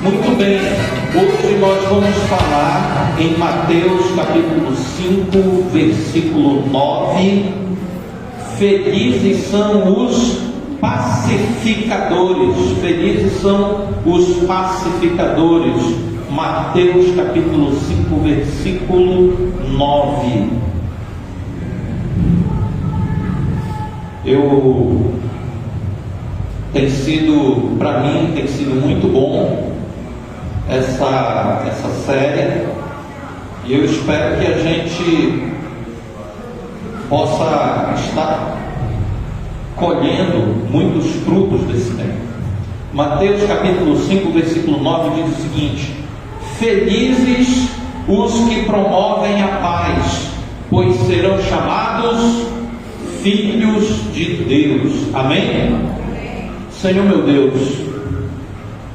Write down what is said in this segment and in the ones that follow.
Muito bem, hoje nós vamos falar em Mateus capítulo 5, versículo 9. Felizes são os pacificadores. Felizes são os pacificadores. Mateus capítulo 5, versículo 9. Para mim tem sido muito bom essa série, e eu espero que a gente possa estar colhendo muitos frutos desse tempo. Mateus capítulo 5, versículo 9 diz o seguinte: felizes os que promovem a paz, pois serão chamados filhos de Deus. Amém? Senhor meu Deus,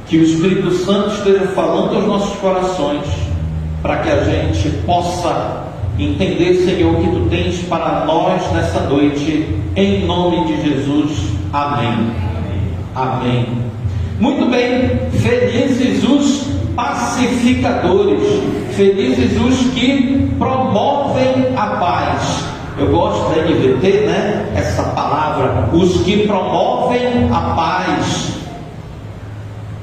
que o Espírito Santo esteja falando aos nossos corações, para que a gente possa entender, Senhor, o que Tu tens para nós nessa noite, em nome de Jesus. Amém. Amém. Muito bem, felizes os pacificadores, felizes os que promovem a paz. Eu gosto da NVT, né? Essa palavra, os que promovem a paz,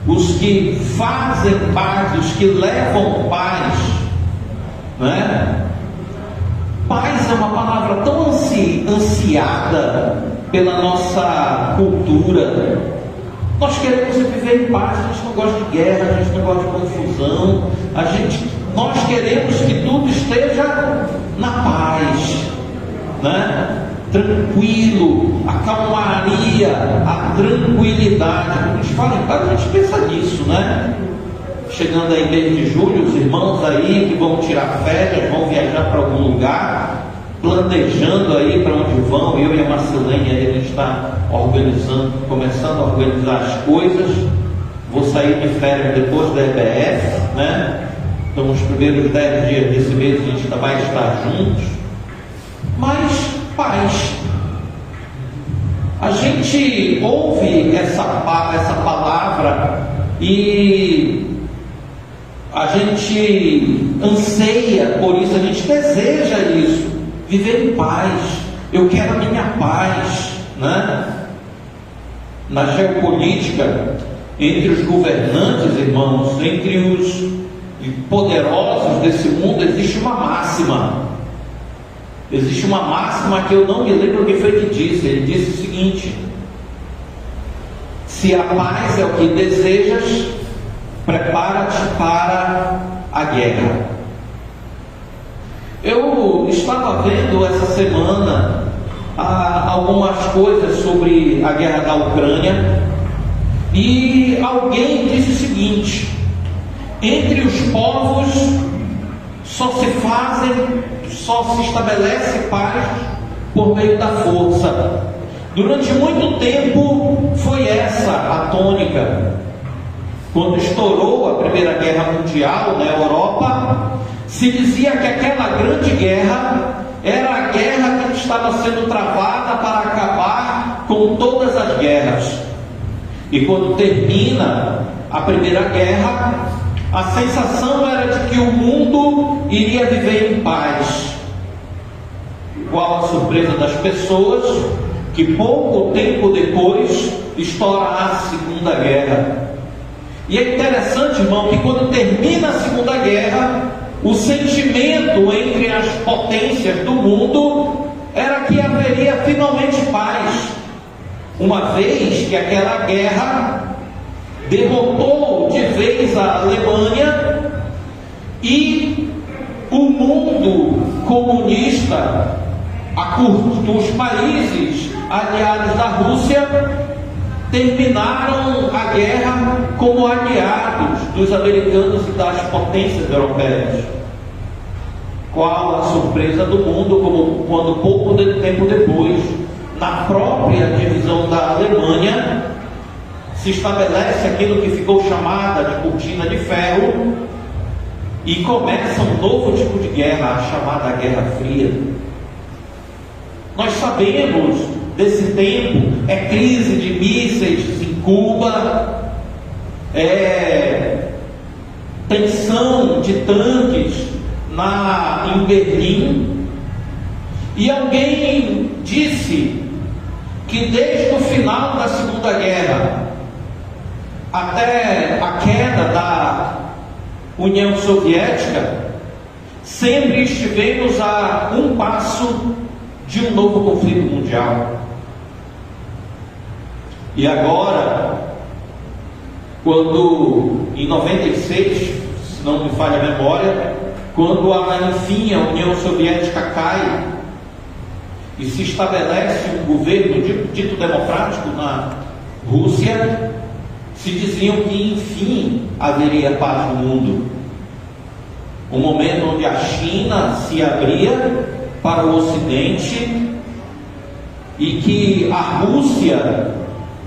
os que fazem paz, os que levam paz, né? Paz é uma palavra tão ansiada pela nossa cultura. Nós queremos viver em paz, a gente não gosta de guerra, a gente não gosta de confusão, nós queremos que tudo esteja na paz, né? Tranquilo, a calmaria, a tranquilidade. Quando a gente fala em paz, a gente pensa nisso, né? Chegando aí mês de julho, os irmãos aí que vão tirar férias, vão viajar para algum lugar, planejando aí para onde vão. Eu e a Marcelene aí, a gente está começando a organizar as coisas. Vou sair de férias depois da EBF, né? Então os primeiros 10 dias desse mês a gente vai estar juntos. Mas paz, a gente ouve essa palavra e a gente anseia por isso, a gente deseja isso, viver em paz. Eu quero a minha paz, né? Na geopolítica, entre os governantes, irmãos, entre os poderosos desse mundo, existe uma máxima. Existe uma máxima que eu não me lembro o que foi que disse. Ele disse o seguinte: se a paz é o que desejas, prepara-te para a guerra. Eu estava vendo essa semana algumas coisas sobre a guerra da Ucrânia, e alguém disse o seguinte: entre os povos só se estabelece paz por meio da força. Durante muito tempo foi essa a tônica. Quando estourou a Primeira Guerra Mundial na Europa, se dizia que aquela grande guerra era a guerra que estava sendo travada para acabar com todas as guerras. E quando termina a Primeira Guerra, a sensação era de que o mundo iria viver em paz. Qual a surpresa das pessoas que pouco tempo depois estoura a Segunda Guerra. E é interessante, irmão, que quando termina a Segunda Guerra, o sentimento entre as potências do mundo era que haveria finalmente paz, uma vez que aquela guerra derrotou de vez a Alemanha e o mundo comunista, os países aliados da Rússia, terminaram a guerra como aliados dos americanos e das potências europeias. Qual a surpresa do mundo, quando pouco tempo depois, na própria divisão da Alemanha, se estabelece aquilo que ficou chamada de cortina de ferro e começa um novo tipo de guerra, a chamada Guerra Fria. Nós sabemos desse tempo, é crise de mísseis em Cuba, tensão de tanques em Berlim, e alguém disse que desde o final da Segunda Guerra até a queda da União Soviética, sempre estivemos a um passo de um novo conflito mundial. E agora, quando em 96, se não me falha a memória, quando enfim a União Soviética cai e se estabelece um governo dito democrático na Rússia, se diziam que enfim haveria paz no mundo. Um momento onde a China se abria para o Ocidente e que a Rússia,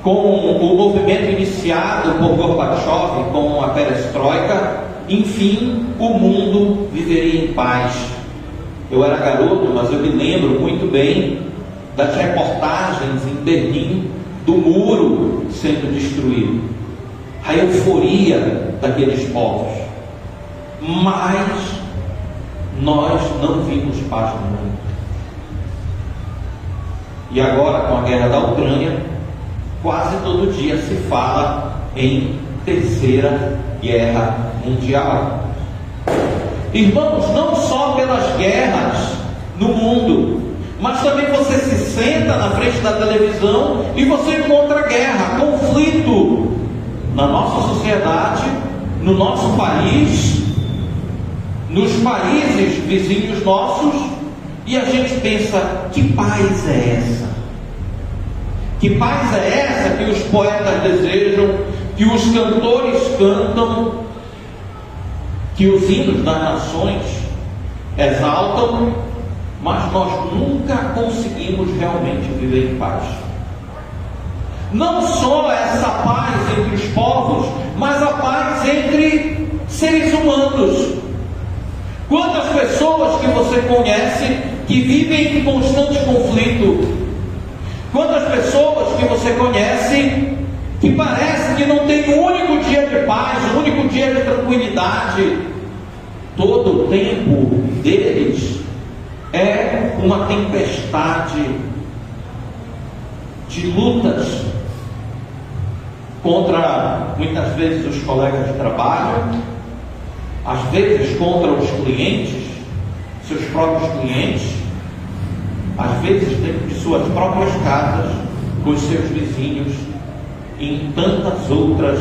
com o movimento iniciado por Gorbachev, com a perestroika, enfim, o mundo viveria em paz. Eu era garoto, mas eu me lembro muito bem das reportagens em Berlim do muro sendo destruído, a euforia daqueles povos. Mas nós não vimos paz no mundo. E agora, com a guerra da Ucrânia, quase todo dia se fala em terceira guerra mundial. Irmãos, não só pelas guerras no mundo, mas também você se senta na frente da televisão e você encontra guerra, conflito na nossa sociedade, no nosso país, nos países vizinhos nossos, e a gente pensa: que paz é essa? Que paz é essa que os poetas desejam, que os cantores cantam, que os hinos das nações exaltam, mas nós nunca conseguimos realmente viver em paz. Não só essa paz entre os povos, mas a paz entre seres humanos. Quantas pessoas que você conhece que vivem em constante conflito? Quantas pessoas que você conhece que parece que não tem um único dia de paz, um único dia de tranquilidade? Todo o tempo deles é uma tempestade de lutas contra, muitas vezes, os colegas de trabalho, às vezes contra os clientes, seus próprios clientes, às vezes dentro de suas próprias casas, com os seus vizinhos, e em tantas outras,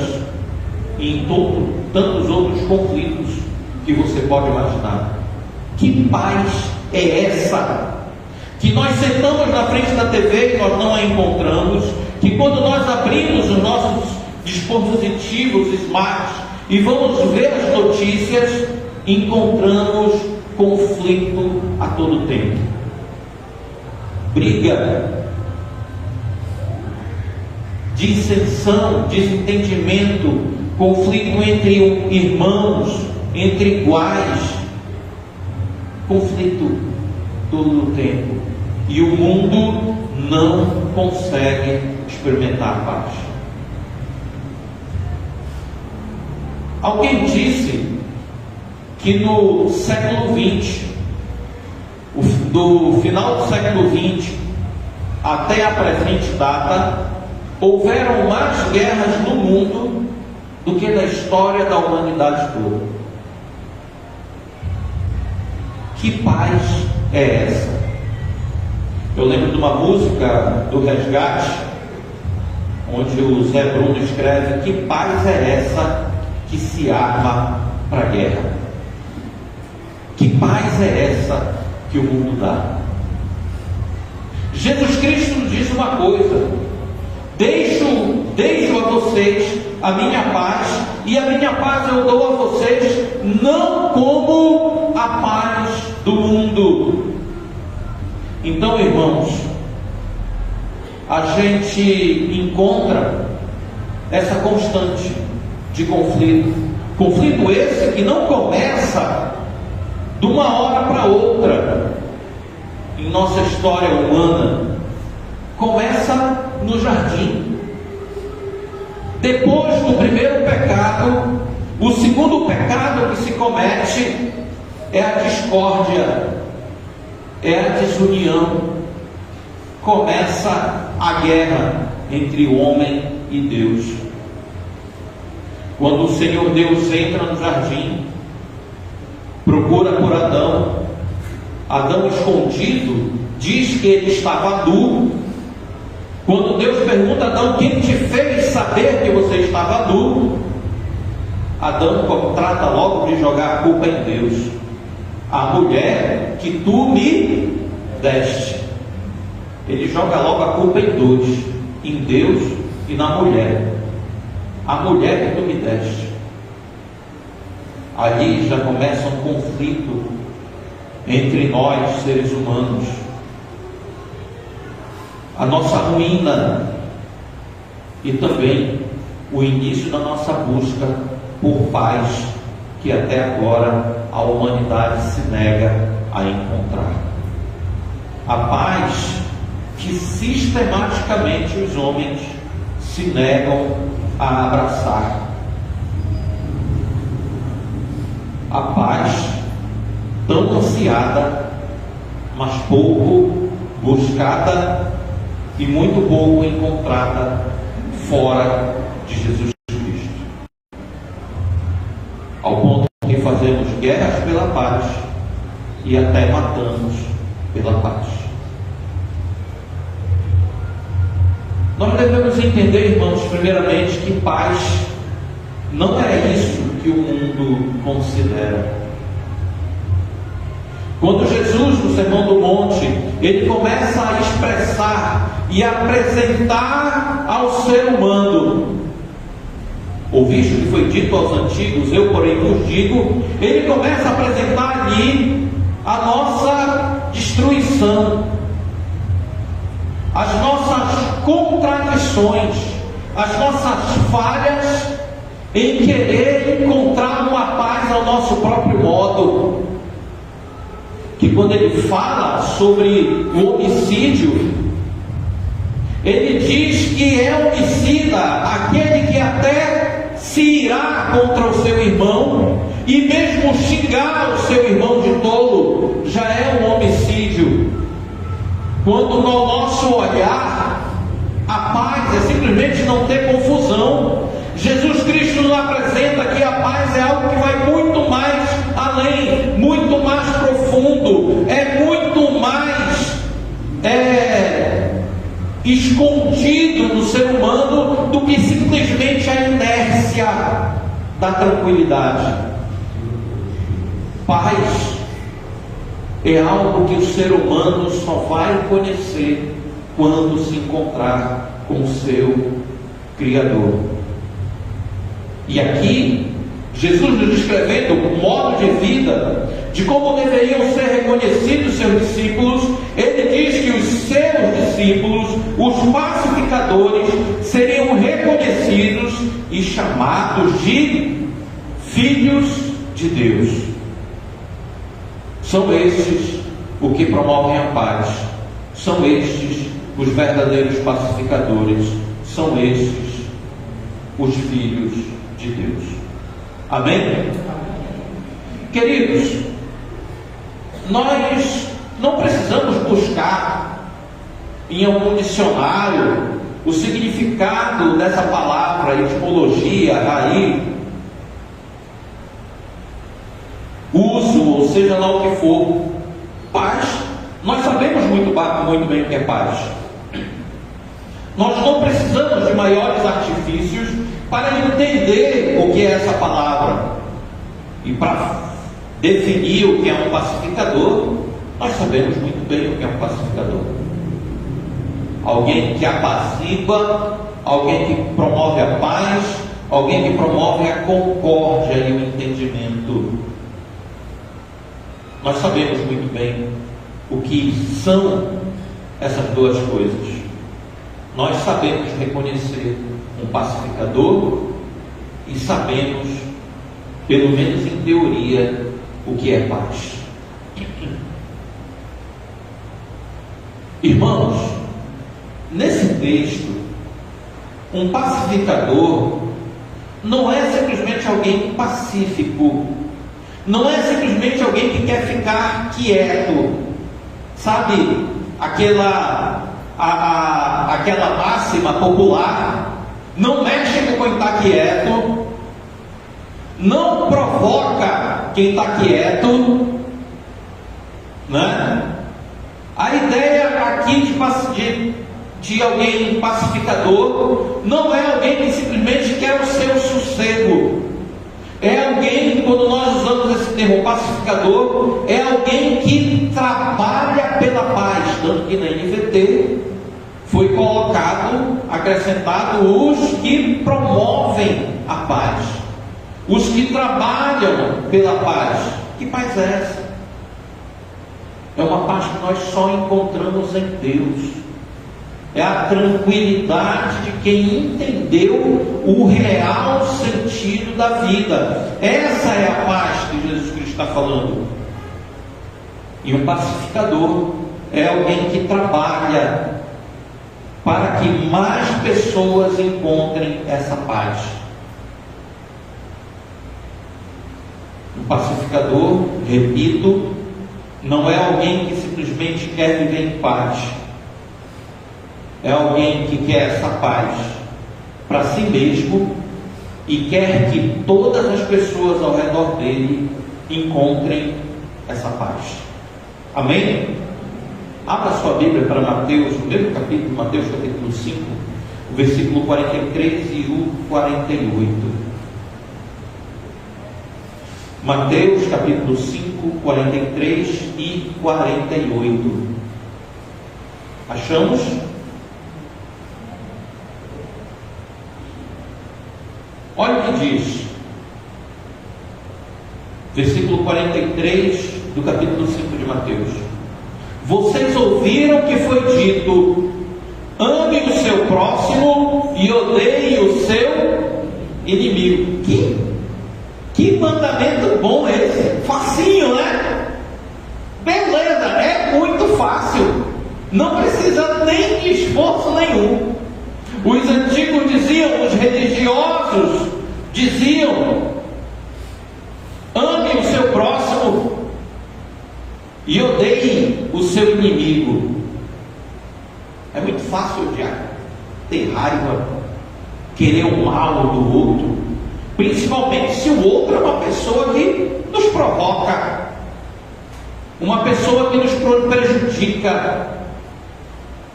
tantos outros conflitos que você pode imaginar. Que paz é essa? Que nós sentamos na frente da TV e nós não a encontramos, que quando nós abrimos os nossos dispositivos smart e vamos ver as notícias, encontramos conflito a todo tempo. Briga, dissensão, desentendimento, conflito entre irmãos, entre iguais, conflito todo o tempo, e o mundo não consegue experimentar paz. Alguém disse que no século XX, do final do século XX até a presente data, houveram mais guerras no mundo do que na história da humanidade toda. Que paz é essa? Eu lembro de uma música do Resgate, onde o Zé Bruno escreve: que paz é essa que se arma para a guerra? Que paz é essa que o mundo dá? Jesus Cristo nos diz uma coisa: deixo a vocês a minha paz, e a minha paz eu dou a vocês, não como a paz do mundo. Então, irmãos, a gente encontra essa constante de conflito esse que não começa de uma hora para outra em nossa história humana. Começa no jardim. Depois do primeiro pecado, O segundo pecado que se comete é a discórdia, é a desunião. Começa a guerra entre o homem e Deus. Quando o Senhor Deus entra no jardim, procura por Adão. Adão escondido diz que ele estava nu. Quando Deus pergunta a Adão: quem te fez saber que você estava nu? Adão trata logo de jogar a culpa em Deus. A mulher que tu me deste. Ele joga logo a culpa em dois: em Deus e na mulher. A mulher que tu me deste. Ali já começa um conflito entre nós, seres humanos. A nossa ruína e também o início da nossa busca por paz, que até agora a humanidade se nega a encontrar. A paz que sistematicamente os homens se negam a abraçar. A paz tão ansiada, mas pouco buscada e muito pouco encontrada fora de Jesus Cristo. Ao ponto que fazemos guerras pela paz e até matamos pela paz. Nós devemos entender, irmãos, primeiramente, que paz não é isso que o mundo considera. Quando Jesus, no Sermão do Monte, ele começa a expressar e apresentar ao ser humano: ouviste o que foi dito aos antigos, eu porém vos digo. Ele começa a apresentar ali a nossa destruição, as nossas contradições, as nossas falhas em querer encontrar uma paz ao nosso próprio modo. Que quando ele fala sobre o homicídio, ele diz que é homicida aquele que até se irá contra o seu irmão, e mesmo xingar o seu irmão de tolo já é um homicídio. Quando no nosso olhar a paz é simplesmente não ter confusão, Jesus Cristo nos apresenta que a paz é algo que vai muito mais além, muito mais profundo, é muito mais escondido no ser humano do que simplesmente a inércia da tranquilidade. Paz é algo que o ser humano só vai conhecer quando se encontrar com o seu Criador. E aqui, Jesus nos descrevendo o modo de vida, de como deveriam ser reconhecidos seus discípulos, ele diz que os seus discípulos, os pacificadores, seriam reconhecidos e chamados de filhos de Deus. São estes o que promovem a paz, são estes os verdadeiros pacificadores, são estes os filhos de Deus. Amém? Queridos, nós não precisamos buscar em algum dicionário o significado dessa palavra, etimologia, raiz, uso, ou seja lá o que for. Paz, nós sabemos muito bem o que é paz. Nós não precisamos de maiores artifícios para entender o que é essa palavra. E para definir o que é um pacificador, nós sabemos muito bem o que é um pacificador. Alguém que apazigua, alguém que promove a paz, alguém que promove a concórdia e o entendimento. Nós sabemos muito bem o que são essas duas coisas. Nós sabemos reconhecer um pacificador e sabemos, pelo menos em teoria, o que é paz. Irmãos, nesse texto, um pacificador não é simplesmente alguém pacífico, não é simplesmente alguém que quer ficar quieto, sabe, aquela máxima popular, não mexe com quem está quieto, não provoca quem está quieto, né? A ideia aqui de alguém pacificador não é alguém que simplesmente quer o seu sossego. É alguém, quando nós usamos esse termo pacificador, é alguém que trabalha pela paz. Tanto que na NVT foi acrescentado os que promovem a paz, os que trabalham pela paz. Que paz é essa? É uma paz que nós só encontramos em Deus. É a tranquilidade de quem entendeu o real sentido da vida. Essa é a paz que Jesus Cristo está falando. E um pacificador é alguém que trabalha para que mais pessoas encontrem essa paz. Um pacificador, repito, não é alguém que simplesmente quer viver em paz. É alguém que quer essa paz para si mesmo e quer que todas as pessoas ao redor dele encontrem essa paz. Amém? Abra sua Bíblia para Mateus, o mesmo capítulo, Mateus capítulo 5, o versículo 43 e o 48. Mateus capítulo 5, 43 e 48. Achamos? Olha o que diz, versículo 43 do capítulo 5 de Mateus: vocês ouviram que foi dito, ame o seu próximo e odeie o seu inimigo. Que mandamento bom esse, facinho, né? Beleza, é muito fácil, não precisa nem de esforço nenhum. Os antigos diziam, os religiosos diziam, ame o seu próximo e odeie o seu inimigo. É muito fácil odiar, ter raiva, querer o mal do outro, principalmente se o outro é uma pessoa que nos provoca, uma pessoa que nos prejudica,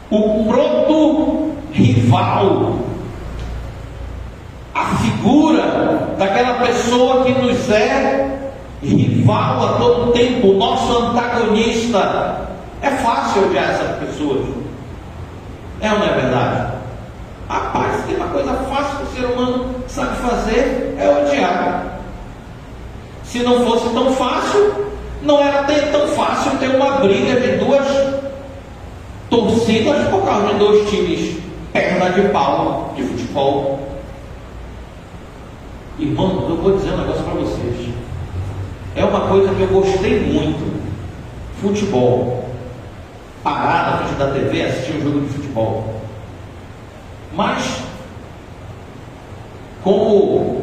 o proto-rival, a figura daquela pessoa que nos é rival a todo tempo, o nosso antagonista. É fácil odiar essas pessoas, é ou não é verdade? Rapaz, tem uma coisa fácil que o ser humano sabe fazer, é odiar. Se não fosse tão fácil, não era tão fácil ter uma briga de duas torcidas por causa de dois times perna de pau de futebol. Irmão, eu vou dizer um negócio para vocês. É uma coisa que eu gostei muito: futebol. Parar na frente da TV, assistir um jogo de futebol. Mas, como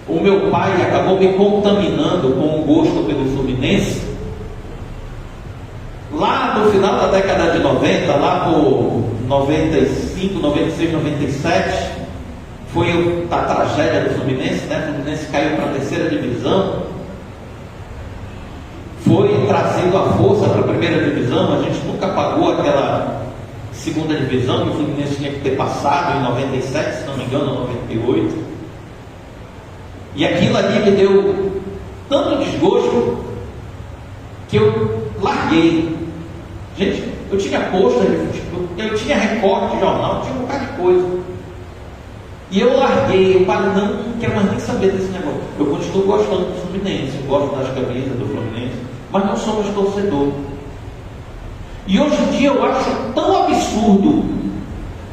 o meu pai acabou me contaminando com o gosto pelo Fluminense, lá no final da década de 90, lá por 95, 96, 97, foi a tragédia do Fluminense, né? O Fluminense caiu para a terceira divisão, foi trazido à força para a primeira divisão. A gente nunca pagou aquela segunda divisão que o Fluminense tinha que ter passado em 97, se não me engano, 98. E aquilo ali me deu tanto desgosto que eu larguei. Gente, eu tinha pôster de futebol, eu tinha recorte de jornal, tinha um bocado de coisa. E eu larguei, eu falei, não quero mais nem saber desse negócio. Eu continuo gostando do Fluminense, eu gosto das camisas do Fluminense, mas não sou mais torcedor. E hoje em dia eu acho tão absurdo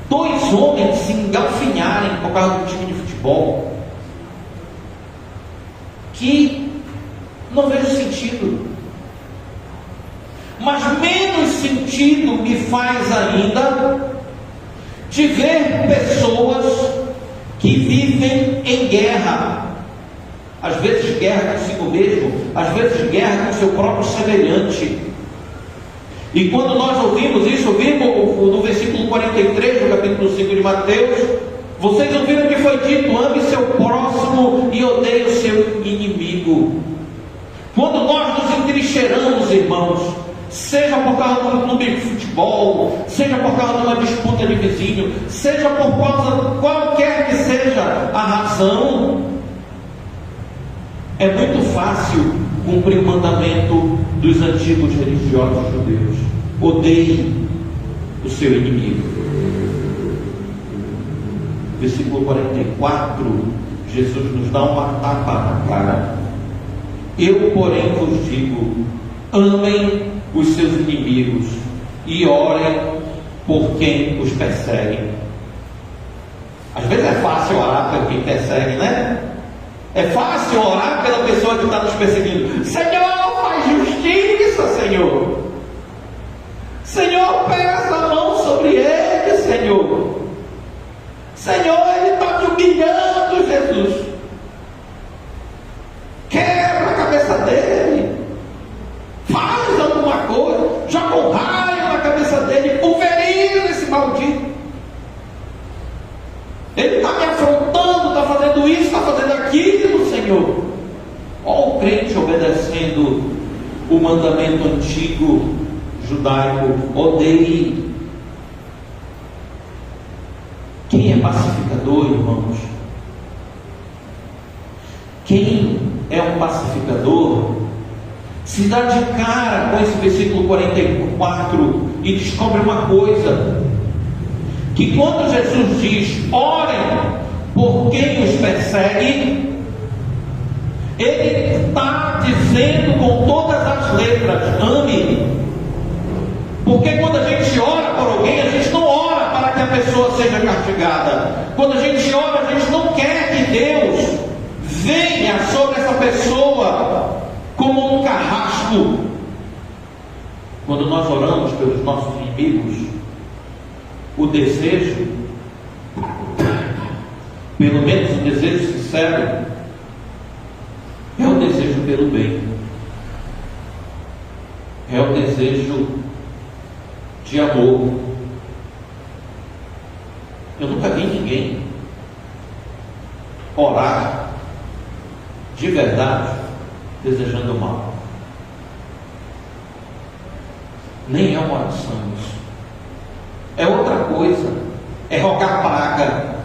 dois homens se engalfinharem por causa do time de futebol, que não vejo sentido. Mas menos sentido me faz ainda de ver pessoas que vivem em guerra. Às vezes guerra consigo mesmo, às vezes guerra com seu próprio semelhante. E quando nós ouvimos isso, ouvimos no versículo 43 do capítulo 5 de Mateus, vocês ouviram que foi dito: ame seu próximo e odeie o seu inimigo. Quando nós nos entrincheiramos, irmãos, seja por causa de um clube de futebol, seja por causa de uma disputa de vizinho, seja por causa qualquer que seja a razão, é muito fácil cumprir o mandamento dos antigos religiosos judeus: odeie o seu inimigo. Versículo 44, Jesus nos dá uma tapa na cara. Eu, porém, vos digo: amem os seus inimigos e orem por quem os persegue. Às vezes é fácil orar por quem persegue, né? É fácil orar pela pessoa que está nos perseguindo. Senhor, faz justiça, Senhor. Senhor, pesa a mão sobre ele, Senhor. Senhor, ele está me humilhando, Jesus. Quebra a cabeça dele. Faz alguma coisa. Joga um raio na cabeça dele. Pulveriza esse maldito. Ele está me afrontando, está fazendo isso, está fazendo aquilo, Senhor. Olha o crente obedecendo o mandamento antigo judaico: odeie. Quem é pacificador, irmãos? Quem é um pacificador se dá de cara com esse versículo 44 e descobre uma coisa: que quando Jesus diz orem por quem os persegue, ele está dizendo com todas as letras: ame. Porque quando a gente ora por alguém, a gente não ora para que a pessoa seja castigada. Quando a gente ora, a gente não quer que Deus venha sobre essa pessoa como um carrasco. Quando nós oramos pelos nossos inimigos, o desejo, pelo menos o desejo sincero, é o desejo pelo bem, é o desejo de amor. Eu nunca vi ninguém orar de verdade desejando mal. Nem é uma oração isso. É outra coisa. É rogar praga,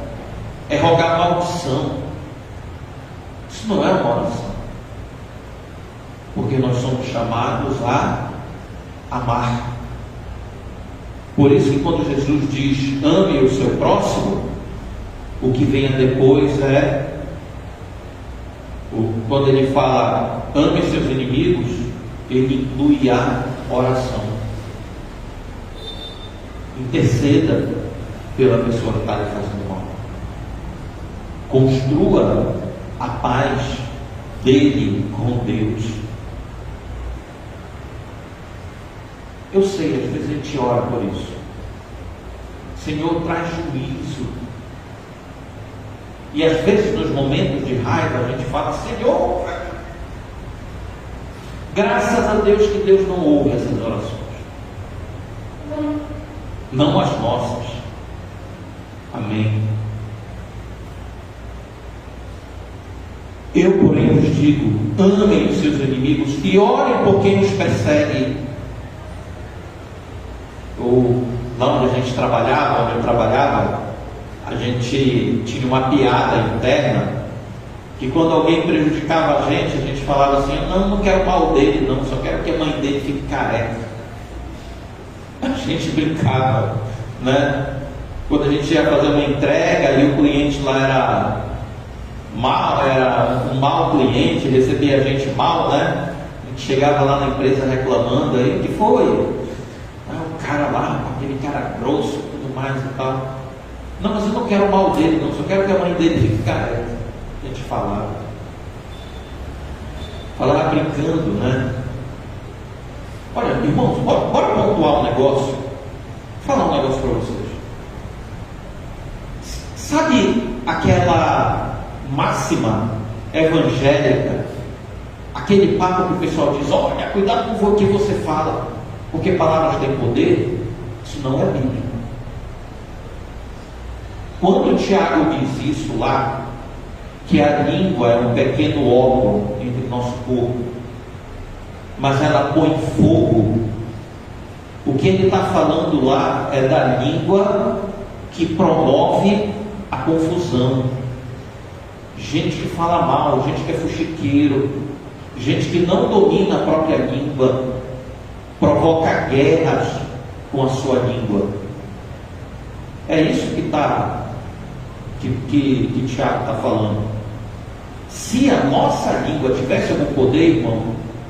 é rogar maldição. Isso não é uma oração. Porque nós somos chamados a amar. Por isso que quando Jesus diz ame o seu próximo, o que vem depois é, quando ele fala ame seus inimigos, ele inclui a oração. Interceda pela pessoa que está lhe fazendo mal. Construa a paz dele com Deus. Eu sei, às vezes a gente ora por isso. Senhor, traz juízo. E às vezes nos momentos de raiva a gente fala: Senhor, graças a Deus que Deus não ouve essas orações. Não as nossas. Amém. Eu, porém, vos digo: amem os seus inimigos e orem por quem os persegue. Lá onde a gente trabalhava, onde eu trabalhava, a gente tinha uma piada interna que quando alguém prejudicava a gente falava assim: não quero mal dele não, só quero que a mãe dele fique careca. A gente brincava, né? Quando a gente ia fazer uma entrega e o cliente lá era um mau cliente, recebia a gente mal, né? A gente chegava lá na empresa reclamando: aí o que foi? O cara lá, aquele cara grosso, tudo mais e tal. Não, mas eu não quero o mal dele não, só quero que a mãe dele fique careca. A gente falava brincando, né? Olha, irmãos, bora pontuar um negócio. Vou falar um negócio para vocês. Sabe aquela máxima evangélica, aquele papo que o pessoal diz: olha, cuidado com o que você fala, porque palavras têm poder. Isso não é Bíblia. Quando Tiago diz isso lá, que a língua é um pequeno órgão entre o nosso corpo, mas ela põe fogo, o que ele está falando lá é da língua que promove a confusão. Gente que fala mal, gente que é fuxiqueiro, gente que não domina a própria língua, provoca guerras com a sua língua. É isso que Tiago está falando. Se a nossa língua tivesse algum poder, irmão,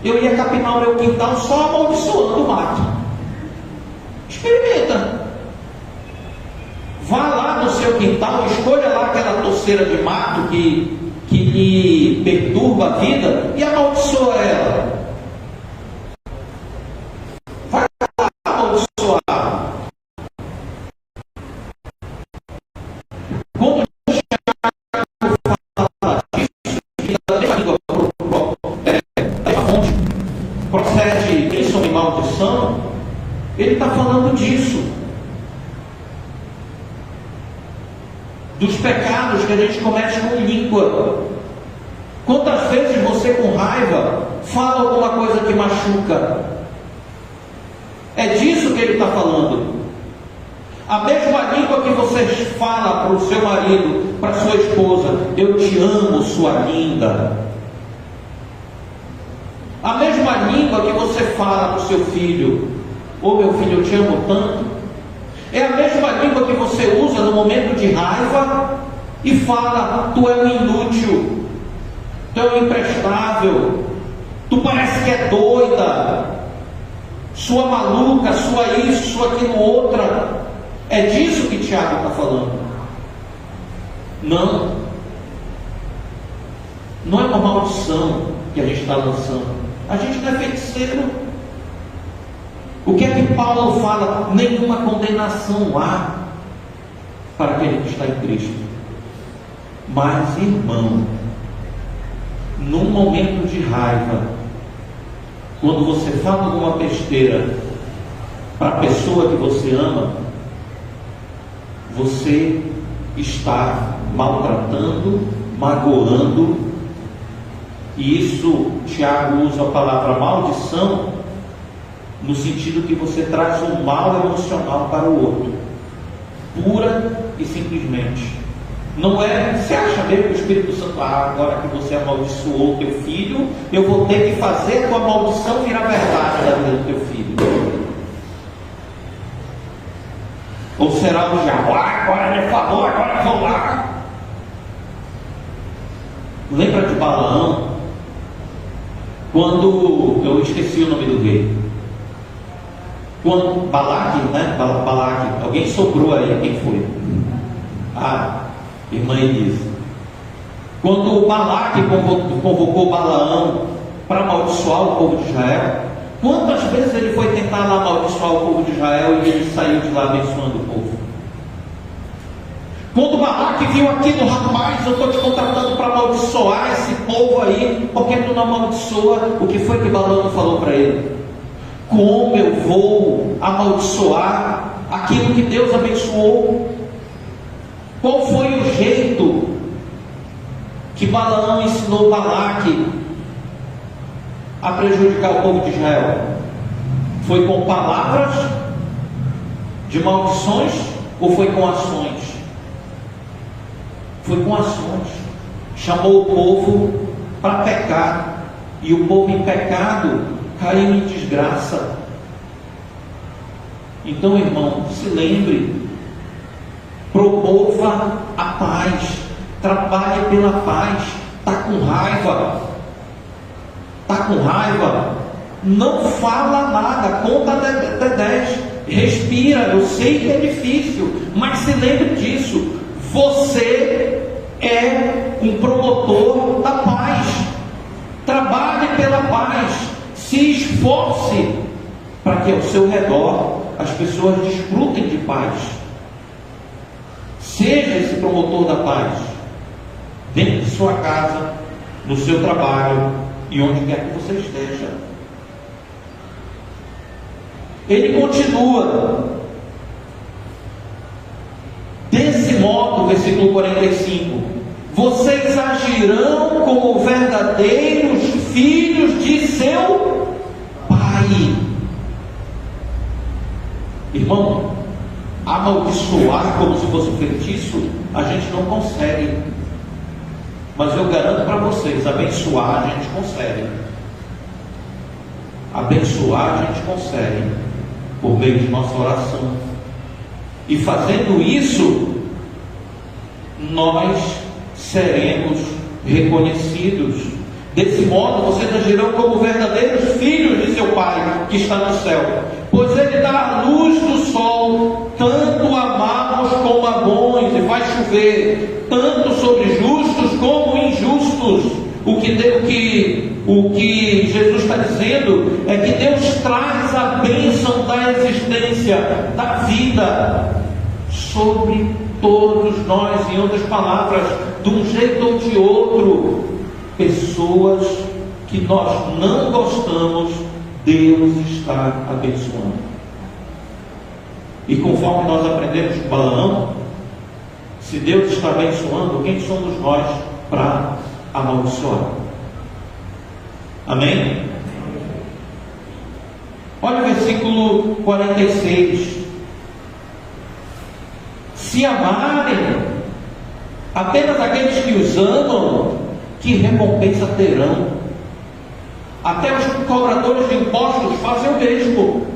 eu ia capinar o meu quintal só amaldiçoando o mato. Experimenta. Vá lá no seu quintal, escolha lá aquela toceira de mato que lhe perturba a vida e amaldiçoa ela. Vai lá amaldiçoar. Quando Tiago fala disso, que da mesma língua da fonte procede bênção e maldição, ele está falando disso. Dos pecados que a gente comete com língua. Quantas vezes você, com raiva, fala alguma coisa que machuca? É disso que ele está falando. A mesma língua que você fala para o seu marido, para a sua esposa: eu te amo, sua linda. A mesma língua que você fala para o seu filho: ô meu filho, eu te amo tanto. É a mesma língua que você usa no momento de raiva e fala: tu é um inútil, tu é um imprestável, tu parece que é doida, sua maluca, sua isso, sua aquilo, outra. É disso que Tiago está falando. Não é uma maldição que a gente está lançando. A gente não é feiticeiro. O que é que Paulo fala? Nenhuma condenação há para aquele que está em Cristo. Mas, irmão, num momento de raiva, quando você fala alguma besteira para a pessoa que você ama, você está maltratando, magoando. E isso, Tiago usa a palavra maldição no sentido que você traz um mal emocional para o outro, pura e simplesmente. Não é, você acha mesmo que o Espírito Santo, agora que você amaldiçoou o teu filho, eu vou ter que fazer a tua maldição virar verdade da vida do teu filho? Ou será o diabo: agora ele falou, agora eu vou lá. Lembra de Balaão? Quando, eu esqueci o nome do rei, quando Balaque, né? Balaque, alguém sobrou aí, quem foi? Irmã Elisa. Quando o Balaque convocou Balaão para amaldiçoar o povo de Israel, quantas vezes ele foi tentar lá amaldiçoar o povo de Israel e ele saiu de lá abençoando o povo? Quando Balaque viu aquilo: rapaz, eu estou te contratando para amaldiçoar esse povo aí, por que tu não amaldiçoa? O que foi que Balaão falou para ele? Como eu vou amaldiçoar aquilo que Deus abençoou? Qual foi o jeito que Balaão ensinou Balaque a prejudicar o povo de Israel? Foi com palavras de maldições ou foi com ações? Foi com ações. Chamou o povo para pecar, e o povo em pecado caiu em desgraça. Então, irmão, se lembre, promova a paz, trabalhe pela paz. Está com raiva, não fala nada, conta até 10, respira. Eu sei que é difícil, mas se lembre disso: você é um promotor da paz. Trabalhe pela paz, se esforce para que ao seu redor as pessoas desfrutem de paz. Seja esse promotor da paz, dentro de sua casa, no seu trabalho e onde quer que você esteja. Ele continua. Desse modo, versículo 45: vocês agirão como verdadeiros filhos de seu Pai. Irmão, amaldiçoar como se fosse um feitiço, a gente não consegue. Mas eu garanto para vocês, abençoar a gente consegue. Abençoar a gente consegue, por meio de nossa oração. E fazendo isso, nós seremos reconhecidos. Desse modo, vocês agirão como verdadeiros filhos de seu Pai que está no céu, pois Ele dá a luz do sol, tanto a maus como a bons, e faz chover, tanto sobre justos como injustos. O que Jesus está dizendo é que Deus traz a bênção da existência, da vida, sobre todos nós. Em outras palavras, de um jeito ou de outro, pessoas que nós não gostamos, Deus está abençoando. E conforme nós aprendemos com Balaão, se Deus está abençoando, quem somos nós para amaldiçoar? Amém? Olha o versículo 46. Se amarem apenas aqueles que os amam, que recompensa terão? Até os cobradores de impostos fazem o mesmo.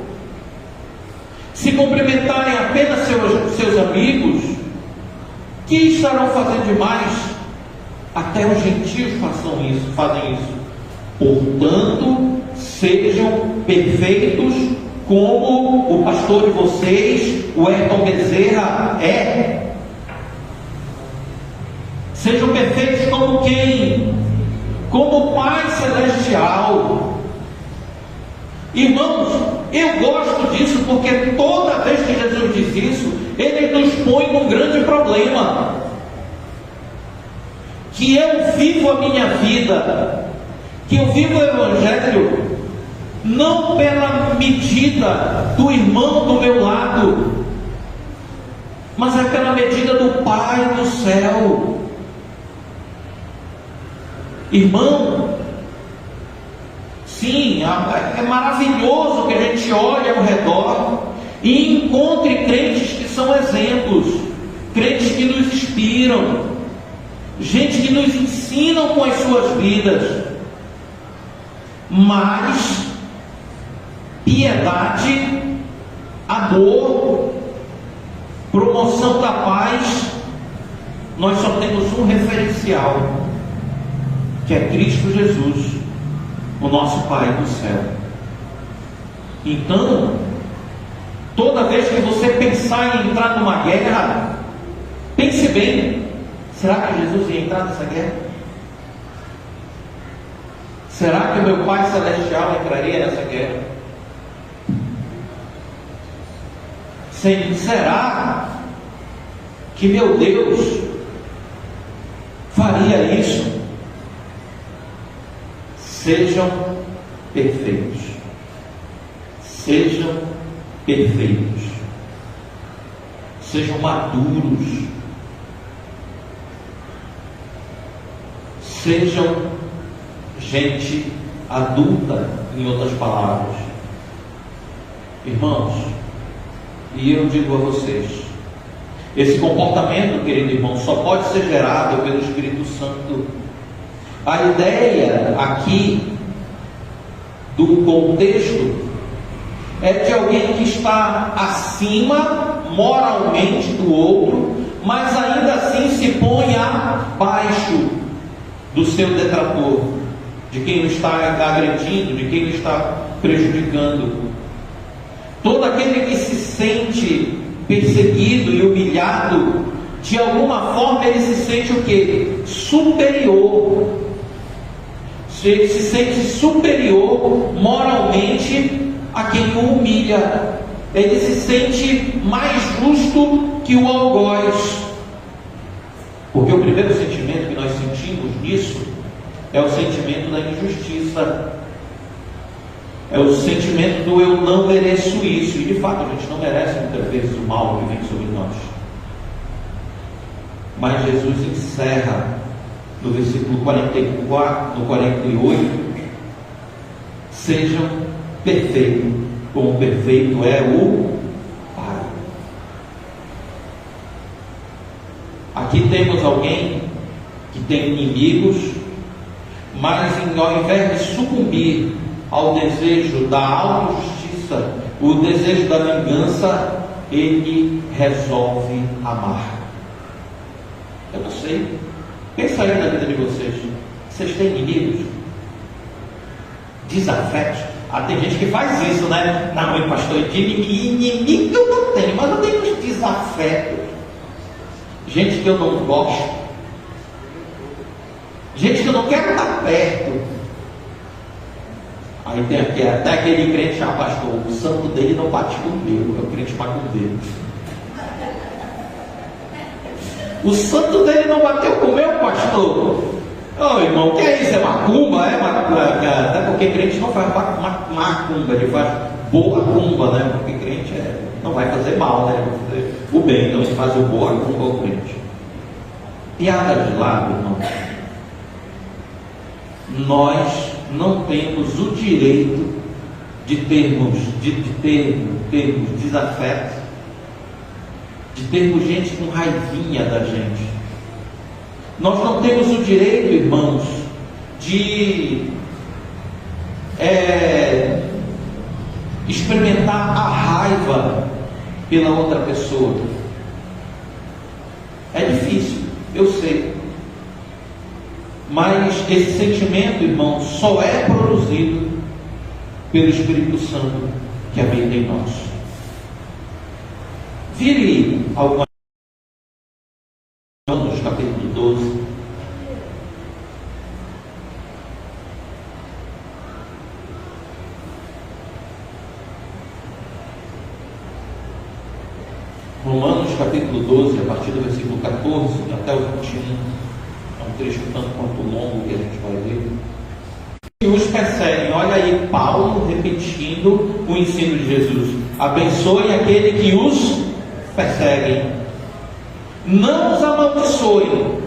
Se cumprimentarem apenas seus amigos, que estarão fazendo demais? Até os gentios fazem isso. Portanto, sejam perfeitos como o pastor de vocês, o Ayrton Bezerra, é. Sejam perfeitos como quem? Como o Pai Celestial. Irmãos, eu gosto disso porque toda vez que Jesus diz isso, Ele nos põe num grande problema. Que eu vivo a minha vida, que eu vivo o Evangelho, não pela medida do irmão do meu lado, mas é pela medida do Pai do céu. Irmão, sim, é maravilhoso que a gente olhe ao redor e encontre crentes que são exemplos, crentes que nos inspiram, gente que nos ensinam com as suas vidas. Mas piedade, amor, promoção da paz, nós só temos um referencial, que é Cristo Jesus, o nosso Pai do céu. Então, toda vez que você pensar em entrar numa guerra, pense bem: será que Jesus ia entrar nessa guerra? Será que o meu Pai Celestial entraria nessa guerra? Será que meu Deus faria isso? Sejam perfeitos. Sejam perfeitos. Sejam maduros. Sejam gente adulta, em outras palavras. Irmãos, e eu digo a vocês, esse comportamento, querido irmão, só pode ser gerado pelo Espírito Santo. A ideia aqui do contexto é de alguém que está acima moralmente do outro, mas ainda assim se põe abaixo do seu detrator, de quem o está agredindo, de quem o está prejudicando. Todo aquele que se sente perseguido e humilhado, de alguma forma ele se sente o quê? Superior. Ele se sente superior moralmente a quem o humilha. Ele se sente mais justo que o algoz. Porque o primeiro sentimento que nós sentimos nisso é o sentimento da injustiça. É o sentimento do eu não mereço isso. E de fato a gente não merece muitas vezes o mal que vem sobre nós. Mas Jesus encerra no versículo 44, no 48: sejam perfeitos, como perfeito é o Pai. Aqui temos alguém que tem inimigos, mas ao invés de sucumbir ao desejo da autojustiça, o desejo da vingança, ele resolve amar. Eu não sei, pensa aí na vida de vocês. Vocês têm inimigos? Desafetos? Tem gente que faz isso, né? Não, pastor, de inimigo eu não tenho, mas eu tenho uns desafetos. Gente que eu não gosto, gente que eu não quero estar perto. Aí tem até aquele crente, pastor, o santo dele não bate com o meu, é o crente macumbeiro. O santo dele não bateu com o meu, pastor. Ô irmão, o que é isso? É macumba? Até porque crente não faz macumba, ele faz boa cumba, né? Porque crente não vai fazer mal, né? Vai fazer o bem, então ele faz o boa cumba ao crente. Piada de lado, irmão. Nós não temos o direito de termos desafeto, de termos gente com raivinha da gente. Nós não temos o direito, irmãos, de experimentar a raiva pela outra pessoa. É difícil, eu sei. Mas esse sentimento, irmão, só é produzido pelo Espírito Santo que habita em nós. Vire algumas Romanos capítulo 12. Romanos capítulo 12, a partir do versículo 14 até o 21. É um trecho tanto quanto longo que a gente vai ler. E os perseguem. Olha aí Paulo repetindo o ensino de Jesus: abençoem aquele que os perseguem, não os amaldiçoem,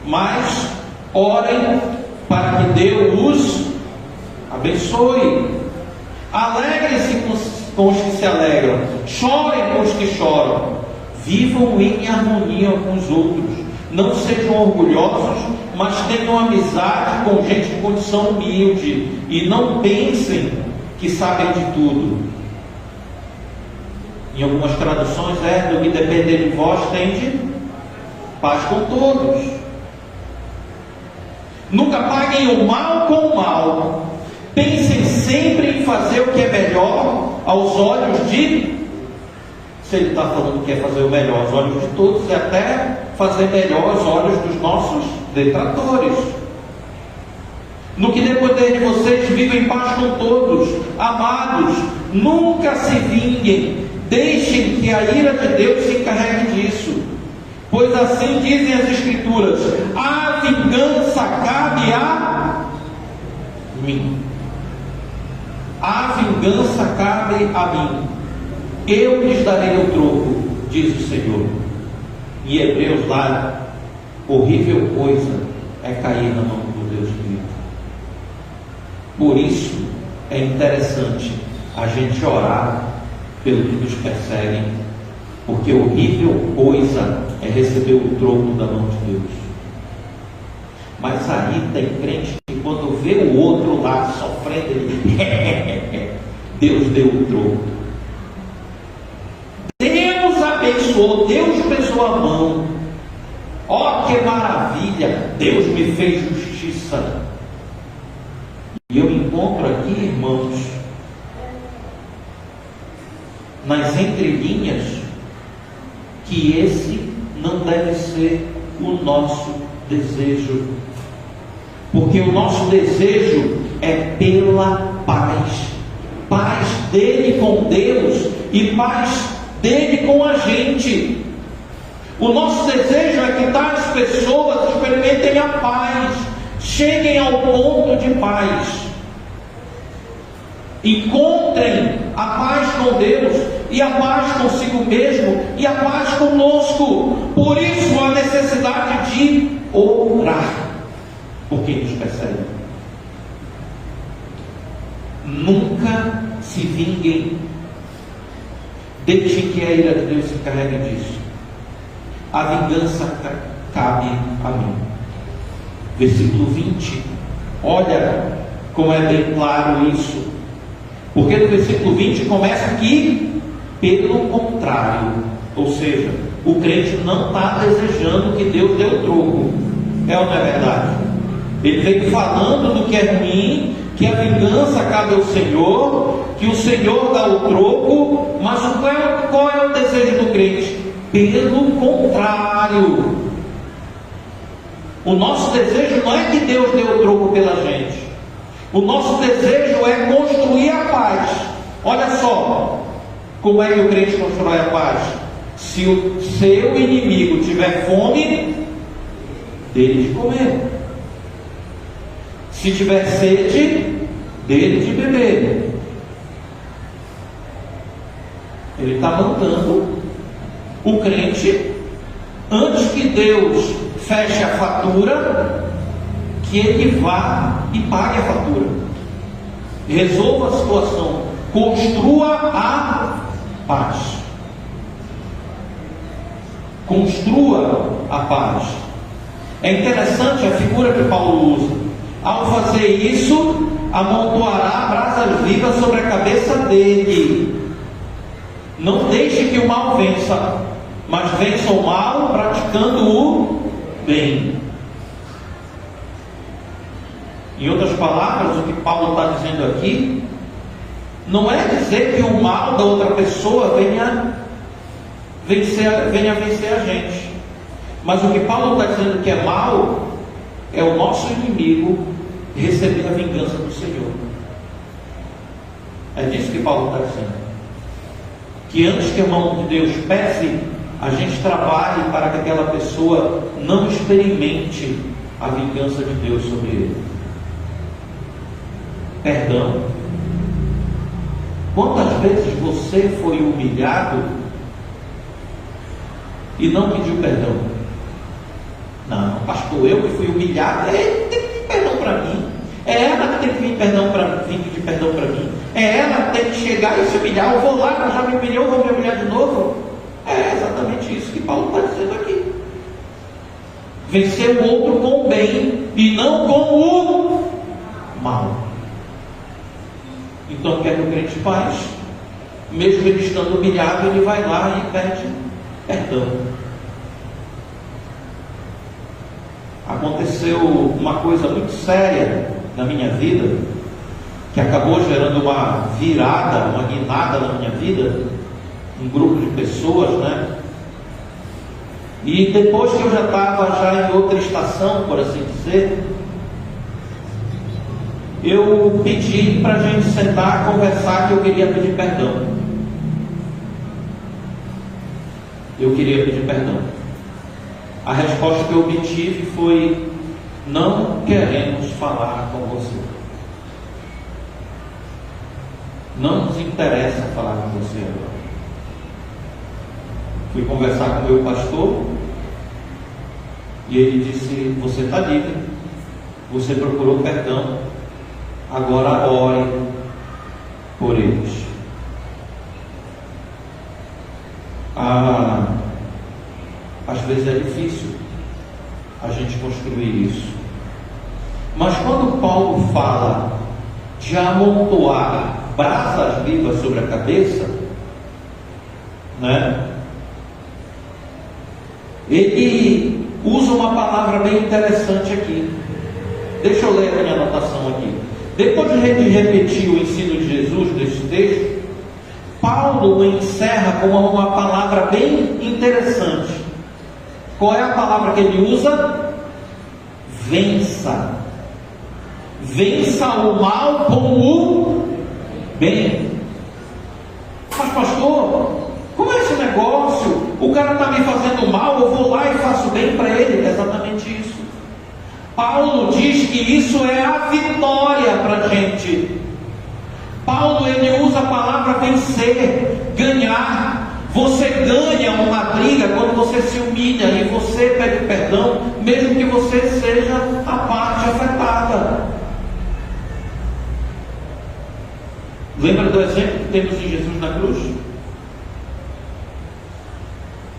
mas orem para que Deus os abençoe. Alegrem-se com os que se alegram, chorem com os que choram, vivam em harmonia com os outros. Não sejam orgulhosos, mas tenham amizade com gente de condição humilde, e não pensem que sabem de tudo. Em algumas traduções do que depender de vós, tende paz com todos. Nunca paguem o mal com o mal. Pensem sempre em fazer o que é melhor aos olhos de... Se ele está falando que é fazer o melhor aos olhos de todos, é até fazer melhor aos olhos dos nossos detratores. No que depender de vocês, vivam em paz com todos. Amados, nunca se vinguem, deixem que a ira de Deus se encarregue disso, pois assim dizem as Escrituras: a vingança cabe a mim. A vingança cabe a mim. Eu lhes darei o troco, diz o Senhor. Em Hebreus lá, horrível coisa é cair na mão do Deus vivo. Por isso é interessante a gente orar pelo que nos perseguem, porque horrível coisa é receber o troco da mão de Deus. Mas aí tem crente que quando vê o outro lá sofrendo, ele Deus deu o troco. Deus abençoou, Deus pesou a mão. Ó, que maravilha, Deus me fez justiça. E eu encontro aqui, irmãos, nas entrelinhas, que esse não deve ser o nosso desejo, porque o nosso desejo é pela paz dele com Deus e paz dele com a gente. O nosso desejo é que tais pessoas experimentem a paz, cheguem ao ponto de paz, encontrem a paz com Deus e a paz consigo mesmo e a paz conosco. Por isso a necessidade de orar por quem nos persegue. Nunca se vinguem, deixem que a ira de Deus se encarregue disso. A vingança cabe a mim. Versículo 20, olha como é bem claro isso, porque no versículo 20 começa aqui, pelo contrário, ou seja, o crente não está desejando que Deus dê o troco, é ou não é verdade? Ele vem falando do que é ruim, que a vingança cabe ao Senhor, que o Senhor dá o troco, mas qual é o desejo do crente? Pelo contrário, o nosso desejo não é que Deus dê o troco pela gente, o nosso desejo é construir a paz. Olha só, como é que o crente constrói a paz? Se o seu inimigo tiver fome, dele de comer. Se tiver sede, dele de beber. Ele está mandando o crente, antes que Deus feche a fatura, que ele vá e pague a fatura, resolva a situação, construa a paz. Construa a paz. É interessante a figura que Paulo usa. Ao fazer isso, amontoará brasas vivas sobre a cabeça dele. Não deixe que o mal vença, mas vença o mal praticando o bem. Em outras palavras, o que Paulo está dizendo aqui não é dizer que o mal da outra pessoa venha vencer a gente, mas o que Paulo está dizendo que é mal é o nosso inimigo receber a vingança do Senhor. É disso que Paulo está dizendo, que antes que a mão de Deus pese, a gente trabalhe para que aquela pessoa não experimente a vingança de Deus sobre ele. Perdão. Quantas vezes você foi humilhado e não pediu perdão? Não, pastor, eu que fui humilhado, ele tem que pedir perdão para mim. É ela que tem que vir pedir perdão para mim. É ela que tem que chegar e se humilhar. Eu vou lá, ela já me humilhou, eu vou me humilhar de novo. É exatamente isso que Paulo está dizendo aqui. Vencer o outro com o bem e não com o mal. Então, o que é que o crente faz? Mesmo ele estando humilhado, ele vai lá e pede perdão. Aconteceu uma coisa muito séria na minha vida, que acabou gerando uma virada, uma guinada na minha vida, um grupo de pessoas, né? E depois que eu já estava em outra estação, por assim dizer, eu pedi para a gente sentar, conversar, que eu queria pedir perdão. Eu queria pedir perdão. A resposta que eu obtive foi: não queremos falar com você. Não nos interessa falar com você agora. Fui conversar com o meu pastor e ele disse: você está livre, você procurou perdão, agora ore por eles. Às vezes é difícil a gente construir isso, mas quando Paulo fala de amontoar brasas vivas sobre a cabeça, né? Ele usa uma palavra bem interessante aqui. Deixa eu ler a minha anotação aqui. Depois de repetir o ensino de Jesus nesse texto, Paulo encerra com uma palavra bem interessante. Qual é a palavra que ele usa? Vença. Vença o mal com o bem. Mas pastor, como é esse negócio? O cara está me fazendo mal, eu vou vou lá e faço bem para ele. É exatamente isso. Paulo diz que isso é a vitória para a gente. Paulo, ele usa a palavra vencer, ganhar. Você ganha uma briga quando você se humilha e você pede perdão, mesmo que você seja a parte afetada. Lembra do exemplo que temos em Jesus na cruz?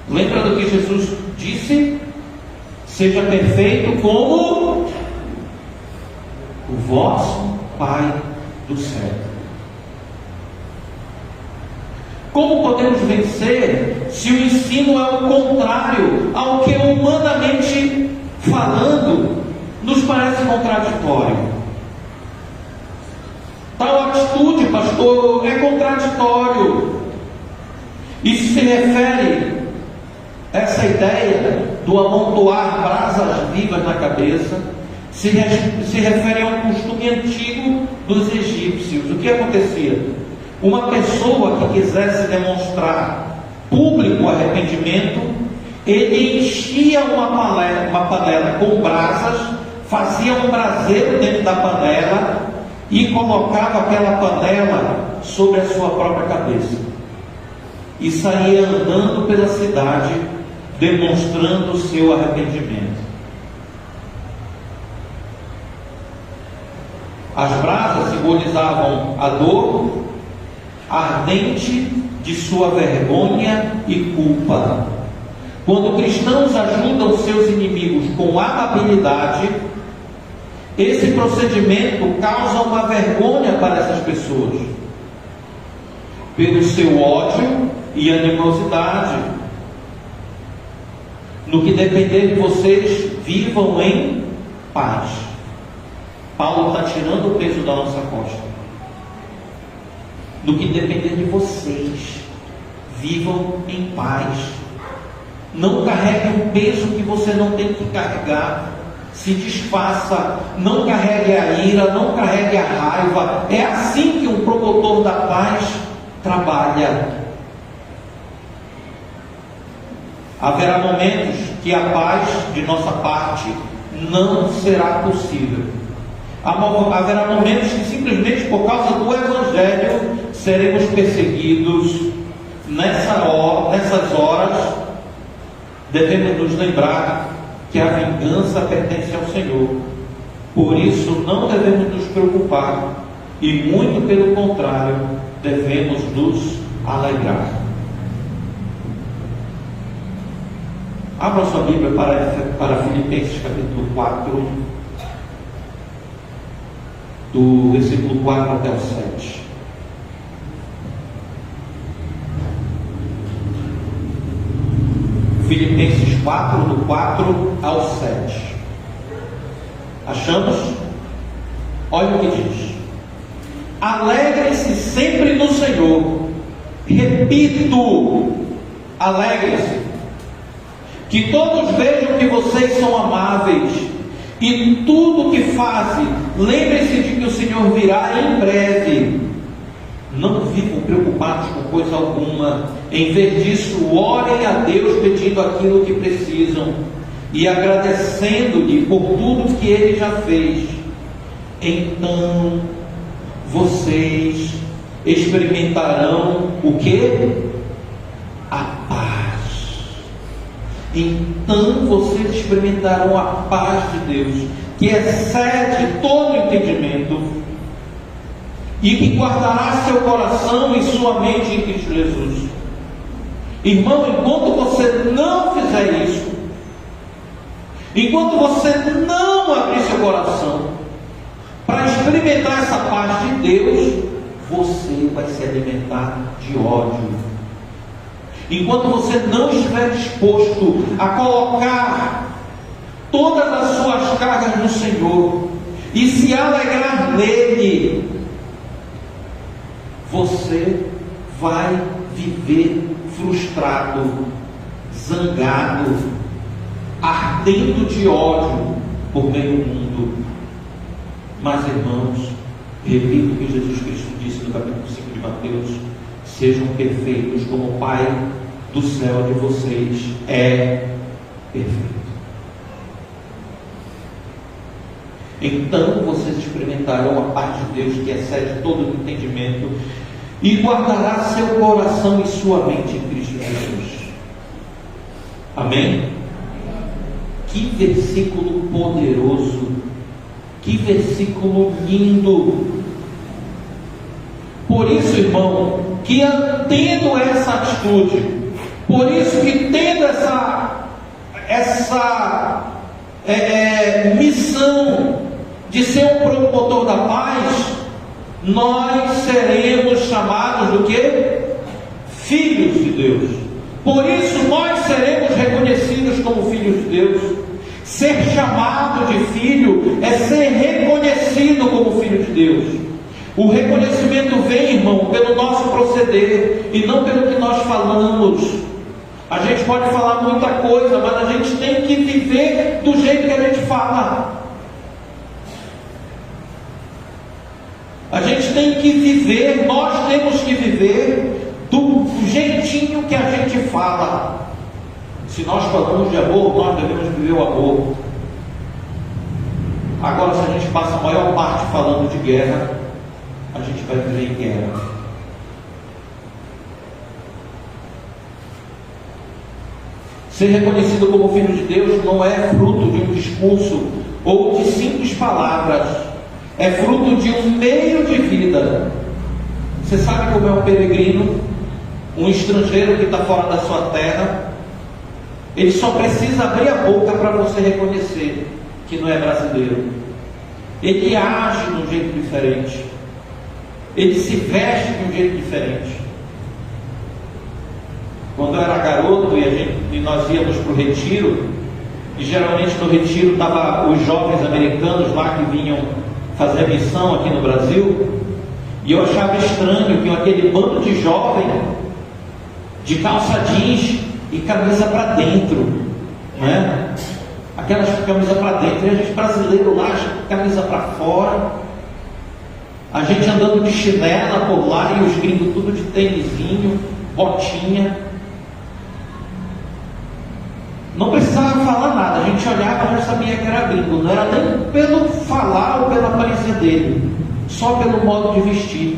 Lembra do que Jesus disse? Seja perfeito como o vosso Pai do céu. Como podemos vencer se o ensino é o contrário ao que, humanamente falando, nos parece contraditório? Tal atitude, pastor, é contraditório. Isso se refere a essa ideia do amontoar brasas vivas na cabeça, se refere a um costume antigo dos egípcios. O que acontecia? Uma pessoa que quisesse demonstrar público arrependimento, ele enchia uma panela com brasas, fazia um braseiro dentro da panela e colocava aquela panela sobre a sua própria cabeça e saía andando pela cidade demonstrando o seu arrependimento. As brasas simbolizavam a dor ardente de sua vergonha e culpa. Quando cristãos ajudam seus inimigos com amabilidade, esse procedimento causa uma vergonha para essas pessoas, pelo seu ódio e animosidade. No que depender de vocês, vivam em paz. Paulo está tirando o peso da nossa costa. No que depender de vocês, vivam em paz. Não carregue um peso que você não tem que carregar. Se desfaça, não carregue a ira, não carregue a raiva. É assim que um promotor da paz trabalha. Haverá momentos que a paz de nossa parte não será possível. Haverá momentos que simplesmente por causa do Evangelho seremos perseguidos. Nessas horas devemos nos lembrar que a vingança pertence ao Senhor. Por isso não devemos nos preocupar e, muito pelo contrário, devemos nos alegrar. Abra sua Bíblia para Filipenses capítulo 4, do versículo 4 até o 7. Filipenses 4, do 4 ao 7. Achamos? Olha o que diz: alegrem-se sempre no Senhor. Repito, alegrem-se. Que todos vejam que vocês são amáveis, e tudo o que fazem, lembrem-se de que o Senhor virá em breve. Não vivam preocupados com coisa alguma. Em vez disso, orem a Deus pedindo aquilo que precisam e agradecendo-lhe por tudo que Ele já fez. Então vocês experimentarão o quê? A paz. Então vocês experimentarão a paz de Deus, que excede todo entendimento, e que guardará seu coração e sua mente em Cristo Jesus. Irmão, enquanto você não fizer isso, enquanto você não abrir seu coração para experimentar essa paz de Deus, você vai se alimentar de ódio. Enquanto você não estiver disposto a colocar todas as suas cargas no Senhor e se alegrar nele, você vai viver frustrado, zangado, ardendo de ódio por meio mundo. Mas, irmãos, repito o que Jesus Cristo disse no capítulo 5 de Mateus: sejam perfeitos como o Pai do céu de vocês é perfeito. Então vocês experimentarão a paz de Deus que excede todo o entendimento e guardará seu coração e sua mente em Cristo Jesus. Amém? Que versículo poderoso, que versículo lindo. Por isso, irmão, que tendo essa atitude, por isso que tendo essa missão de ser um promotor da paz, nós seremos chamados do quê? Filhos de Deus. Por isso nós seremos reconhecidos como filhos de Deus. Ser chamado de filho é ser reconhecido como filho de Deus. O reconhecimento vem, irmão, pelo nosso proceder e não pelo que nós falamos. A gente pode falar muita coisa, mas a gente tem que viver do jeito que a gente fala. A gente tem que viver, nós temos que viver do jeitinho que a gente fala. Se nós falamos de amor, nós devemos viver o amor. Agora, se a gente passa a maior parte falando de guerra, a gente vai viver em guerra. Ser reconhecido como filho de Deus não é fruto de um discurso ou de simples palavras. É fruto de um meio de vida. Você sabe como é um peregrino, um estrangeiro que está fora da sua terra? Ele só precisa abrir a boca para você reconhecer que não é brasileiro. Ele age de um jeito diferente. Ele se veste de um jeito diferente. Quando eu era garoto e nós íamos para o retiro, e geralmente no retiro estavam os jovens americanos lá que vinham fazer missão aqui no Brasil, e eu achava estranho que aquele bando de jovem de calça jeans e camisa para dentro, né? Aquelas camisa para dentro, e a gente brasileiro lá, camisa para fora, a gente andando de chinela por lá e os gringos tudo de tênisinho, botinha. Não precisava falar nada, a gente olhava e já sabia que era gringo. Não era nem pelo falar ou pela aparência dele, só pelo modo de vestir.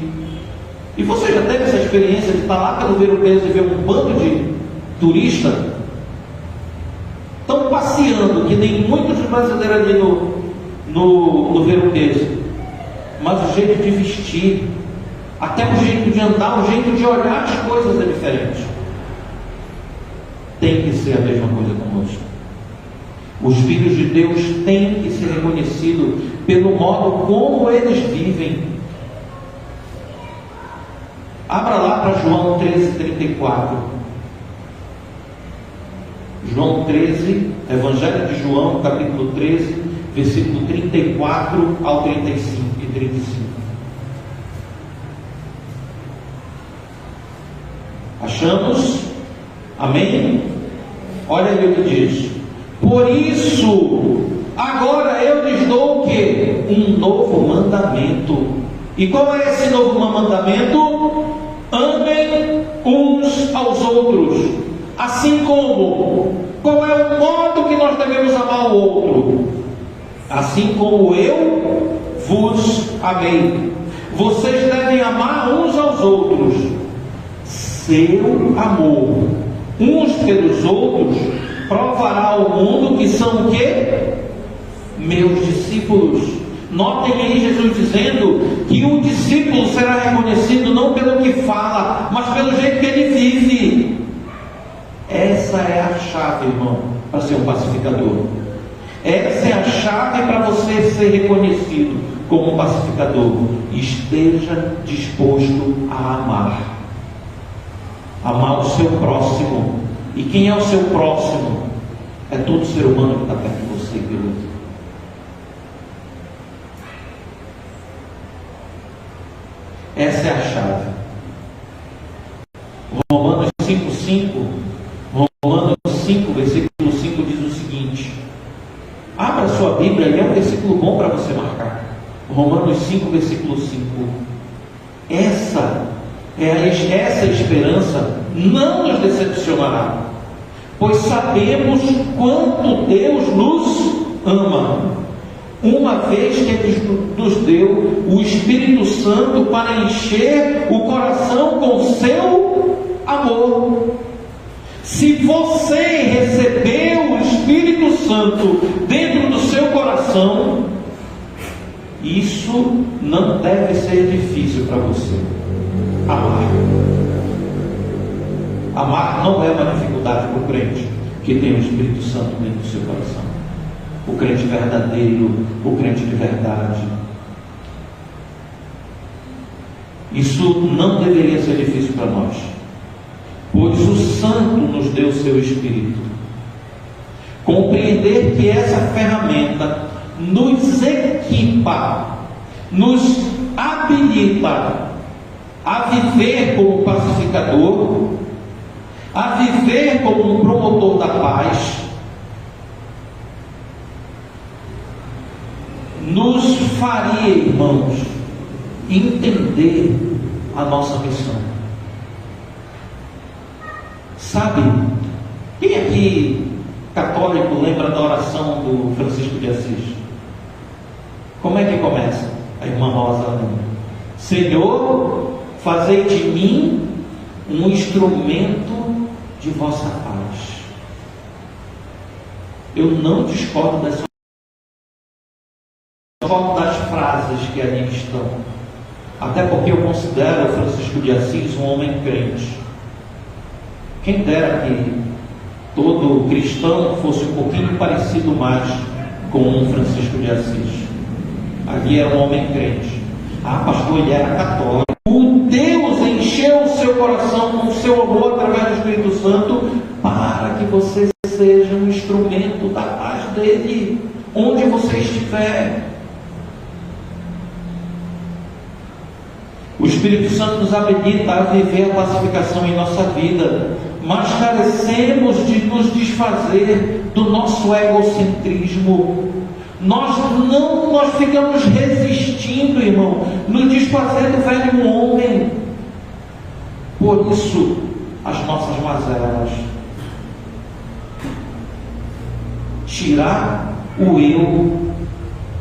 E você já teve essa experiência de estar lá pelo Ver o Peso e ver um bando de turistas? Estão passeando, que nem muitos brasileiros ali no Ver o Peso. Mas o jeito de vestir, até o jeito de andar, o jeito de olhar as coisas é diferente. Tem que ser a mesma coisa conosco. Os filhos de Deus têm que ser reconhecidos pelo modo como eles vivem. Abra lá para João 13:34. João 13, Evangelho de João, capítulo 13, versículo 34 ao 35 e 35. Achamos? Amém? Olha aí o que diz: por isso, agora eu lhes dou o quê? Um novo mandamento. E qual é esse novo mandamento? Amem uns aos outros, assim como. Qual é o modo que nós devemos amar o outro? Assim como eu vos amei. Vocês devem amar uns aos outros. Seu amor uns pelos outros provará ao mundo que são o quê? Meus discípulos. Notem aí Jesus dizendo que o discípulo será reconhecido não pelo que fala, mas pelo jeito que ele vive. Essa é a chave, irmão, para ser um pacificador. Essa é a chave para você ser reconhecido como um pacificador. Esteja disposto a amar. Amar o seu próximo. E quem é o seu próximo? É todo ser humano que está perto de você, querido. Essa é a chave. Romanos 5:5, Romanos 5, versículo 5 diz o seguinte. Abra sua Bíblia e é um versículo bom para você marcar. Romanos 5, versículo 5. Essa esperança não nos decepcionará, pois sabemos quanto Deus nos ama, uma vez que Ele nos deu o Espírito Santo para encher o coração com seu amor. Se você recebeu o Espírito Santo dentro do seu coração, isso não deve ser difícil para você. Amar. Amar não é uma dificuldade para o crente que tem o Espírito Santo dentro do seu coração. O crente verdadeiro, o crente de verdade. Isso não deveria ser difícil para nós, pois o Santo nos deu o seu Espírito. Compreender que essa ferramenta nos equipa, nos habilita a viver como pacificador, a viver como um promotor da paz, nos faria, irmãos, entender a nossa missão. Sabe, quem aqui católico lembra da oração do Francisco de Assis? Como é que começa? A irmã Rosa lembra: Senhor, fazei de mim um instrumento de vossa paz. Eu não discordo dessa, das frases que ali estão, até porque eu considero o Francisco de Assis um homem crente. Quem dera que todo cristão fosse um pouquinho parecido mais com um Francisco de Assis. Ali era um homem crente. Ah, pastor, ele era católico. O Deus encheu o seu coração com o seu amor através do Espírito Santo para que você seja um instrumento da paz dele, onde você estiver. O Espírito Santo nos habilita a viver a pacificação em nossa vida, mas carecemos de nos desfazer do nosso egocentrismo. Nós ficamos resistindo, irmão, nos desfazer do velho homem. Por isso, as nossas mazelas. Tirar o eu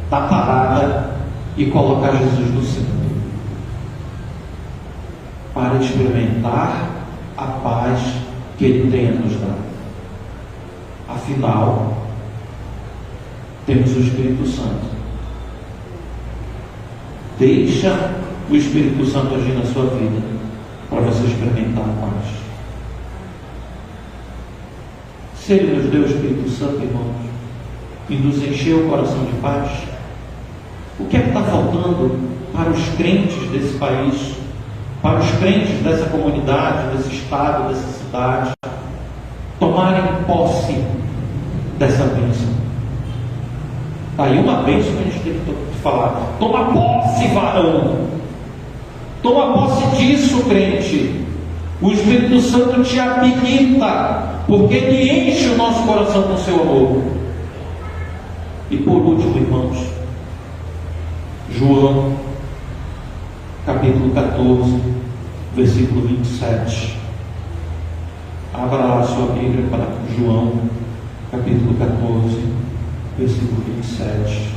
da parada e colocar Jesus no centro, para experimentar a paz que Ele tem a nos dar. Afinal, temos o Espírito Santo. Deixa o Espírito Santo agir na sua vida, para você experimentar a paz. Se Ele nos deu o Espírito Santo, irmãos, e nos encheu o coração de paz, o que é que está faltando para os crentes desse país, para os crentes dessa comunidade, desse estado, dessa cidade, tomarem posse dessa bênção? Está aí uma bênção que a gente tem que falar. Toma posse, varão. Toma posse disso, crente. O Espírito Santo te habilita, porque Ele enche o nosso coração com o seu amor. E por último, irmãos, João capítulo 14, versículo 27. Abra lá a sua Bíblia para João capítulo 14, versículo 27.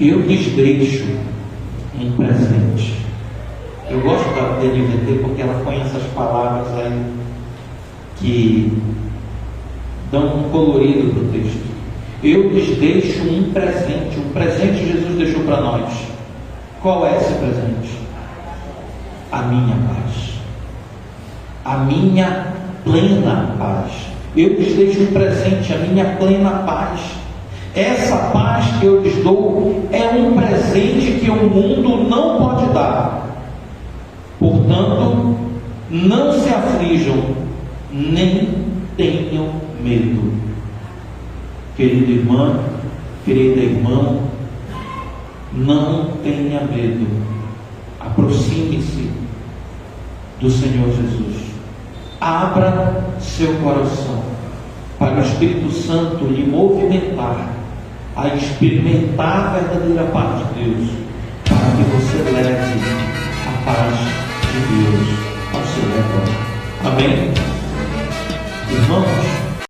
Eu lhes deixo um presente. Eu gosto da NVT porque ela põe essas palavras aí que dão um colorido para o texto. Eu lhes deixo um presente Jesus deixou para nós. Qual é esse presente? A minha paz, a minha plena paz. Eu lhes deixo um presente, a minha plena paz. Essa paz que eu lhes dou é um presente que o mundo não pode dar. Portanto, não se aflijam, nem tenham medo. Querida irmã, querido irmão, não tenha medo. Aproxime-se do Senhor Jesus. Abra seu coração para o Espírito Santo lhe movimentar a experimentar a verdadeira paz de Deus, para que você leve a paz de Deus ao seu redor. Amém? Irmãos,